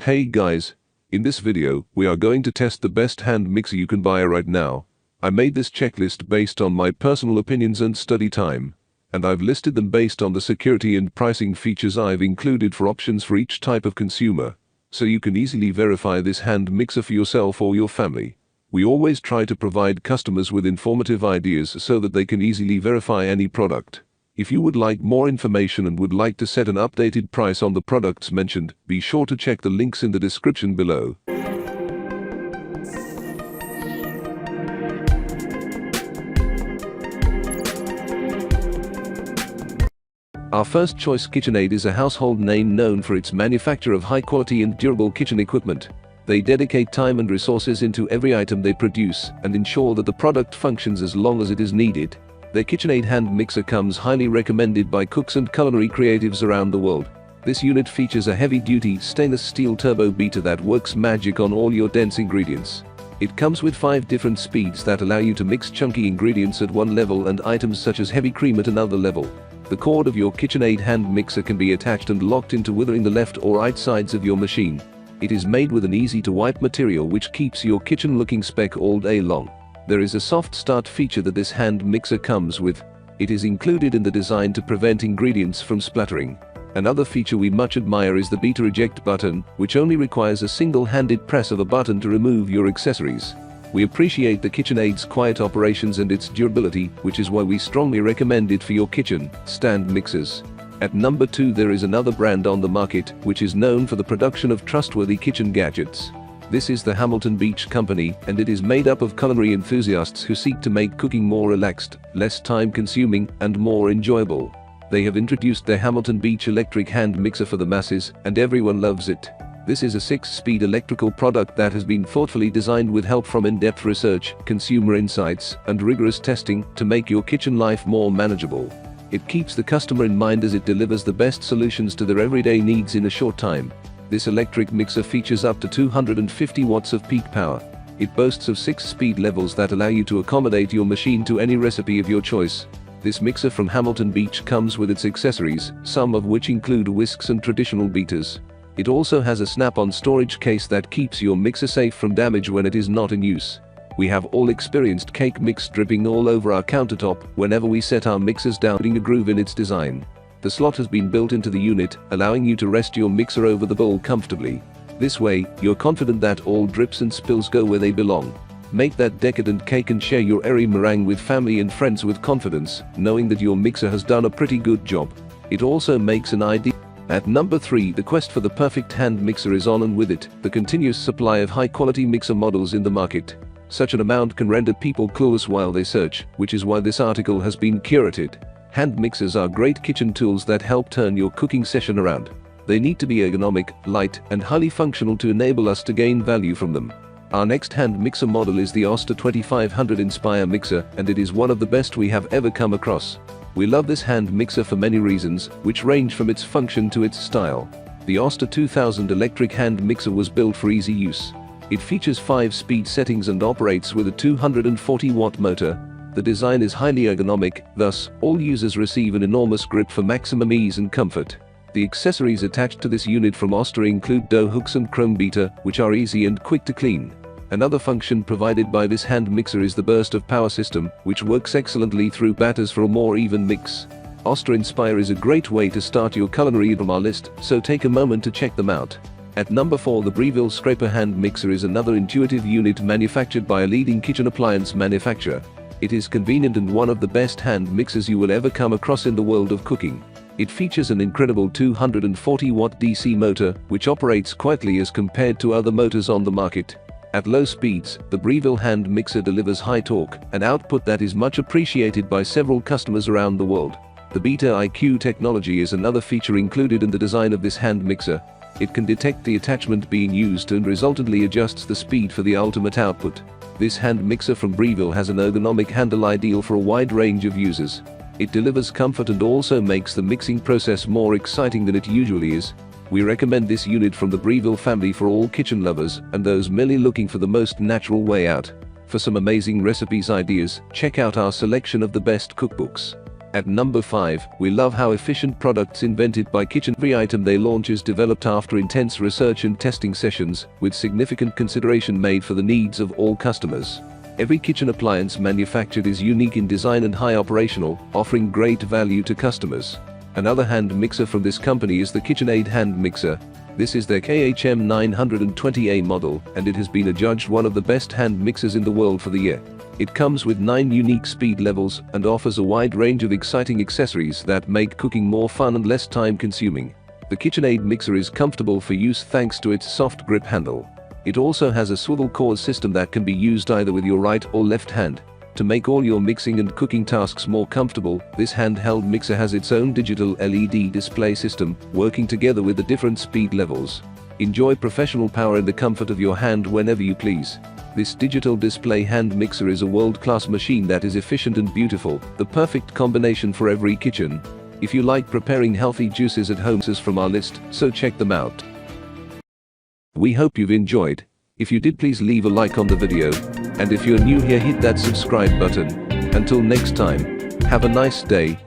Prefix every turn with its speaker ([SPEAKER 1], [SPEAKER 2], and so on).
[SPEAKER 1] Hey guys, in this video, we are going to test the best hand mixer you can buy right now. I made this checklist based on my personal opinions and study time, and I've listed them based on the security and pricing features I've included for options for each type of consumer, so you can easily verify this hand mixer for yourself or your family. We always try to provide customers with informative ideas so that they can easily verify any product. If you would like more information and would like to set an updated price on the products mentioned, be sure to check the links in the description below. Our first choice KitchenAid is a household name known for its manufacture of high-quality and durable kitchen equipment. They dedicate time and resources into every item they produce and ensure that the product functions as long as it is needed. Their KitchenAid hand mixer comes highly recommended by cooks and culinary creatives around the world. This unit features a heavy-duty stainless steel turbo beater that works magic on all your dense ingredients. It comes with 5 different speeds that allow you to mix chunky ingredients at one level and items such as heavy cream at another level. The cord of your KitchenAid hand mixer can be attached and locked into either the left or right sides of your machine. It is made with an easy-to-wipe material which keeps your kitchen looking speck all day long. There is a soft start feature that this hand mixer comes with. It is included in the design to prevent ingredients from splattering. Another feature we much admire is the beater eject button, which only requires a single-handed press of a button to remove your accessories. We appreciate the KitchenAid's quiet operations and its durability, which is why we strongly recommend it for your kitchen stand mixers. At number 2 there is another brand on the market, which is known for the production of trustworthy kitchen gadgets. This is the Hamilton Beach Company, and it is made up of culinary enthusiasts who seek to make cooking more relaxed, less time-consuming, and more enjoyable. They have introduced their Hamilton Beach electric hand mixer for the masses, and everyone loves it. This is a 6-speed electrical product that has been thoughtfully designed with help from in-depth research, consumer insights, and rigorous testing to make your kitchen life more manageable. It keeps the customer in mind as it delivers the best solutions to their everyday needs in a short time. This electric mixer features up to 250 watts of peak power. It boasts of 6 speed levels that allow you to accommodate your machine to any recipe of your choice. This mixer from Hamilton Beach comes with its accessories, some of which include whisks and traditional beaters. It also has a snap-on storage case that keeps your mixer safe from damage when it is not in use. We have all experienced cake mix dripping all over our countertop whenever we set our mixers down, putting a groove in its design. The slot has been built into the unit, allowing you to rest your mixer over the bowl comfortably. This way, you're confident that all drips and spills go where they belong. Make that decadent cake and share your airy meringue with family and friends with confidence, knowing that your mixer has done a pretty good job. It also makes an ideal. At number 3, the quest for the perfect hand mixer is on, and with it, the continuous supply of high-quality mixer models in the market. Such an amount can render people clueless while they search, which is why this article has been curated. Hand mixers are great kitchen tools that help turn your cooking session around. They need to be ergonomic, light, and highly functional to enable us to gain value from them. Our next hand mixer model is the Oster 2500 Inspire mixer, and it is one of the best we have ever come across. We love this hand mixer for many reasons, which range from its function to its style. The Oster 2000 electric hand mixer was built for easy use. It features 5 speed settings and operates with a 240-watt motor. The design is highly ergonomic, thus, all users receive an enormous grip for maximum ease and comfort. The accessories attached to this unit from Oster include dough hooks and chrome beater, which are easy and quick to clean. Another function provided by this hand mixer is the burst of power system, which works excellently through batters for a more even mix. Oster Inspire is a great way to start your culinary from our list, so take a moment to check them out. At number 4, the Breville Scraper hand mixer is another intuitive unit manufactured by a leading kitchen appliance manufacturer. It is convenient and one of the best hand mixers you will ever come across in the world of cooking. It features an incredible 240-watt DC motor, which operates quietly as compared to other motors on the market. At low speeds, the Breville hand mixer delivers high torque, an output that is much appreciated by several customers around the world. The Beta IQ technology is another feature included in the design of this hand mixer. It can detect the attachment being used and resultantly adjusts the speed for the ultimate output. This hand mixer from Breville has an ergonomic handle ideal for a wide range of users. It delivers comfort and also makes the mixing process more exciting than it usually is. We recommend this unit from the Breville family for all kitchen lovers and those merely looking for the most natural way out. For some amazing recipes ideas, check out our selection of the best cookbooks. At number 5, we love how efficient products invented by Kitchen. Every item they launch is developed after intense research and testing sessions, with significant consideration made for the needs of all customers. Every kitchen appliance manufactured is unique in design and high operational, offering great value to customers. Another hand mixer from this company is the KitchenAid hand mixer. This is their KHM 920A model, and it has been adjudged one of the best hand mixers in the world for the year. It comes with 9 unique speed levels and offers a wide range of exciting accessories that make cooking more fun and less time-consuming. The KitchenAid mixer is comfortable for use thanks to its soft grip handle. It also has a swivel core system that can be used either with your right or left hand. To make all your mixing and cooking tasks more comfortable, this handheld mixer has its own digital LED display system, working together with the different speed levels. Enjoy professional power in the comfort of your hand whenever you please. This digital display hand mixer is a world-class machine that is efficient and beautiful, the perfect combination for every kitchen. If you like preparing healthy juices at home, this is from our list, so check them out. We hope you've enjoyed. If you did, please leave a like on the video, and if you're new here, hit that subscribe button. Until next time, have a nice day.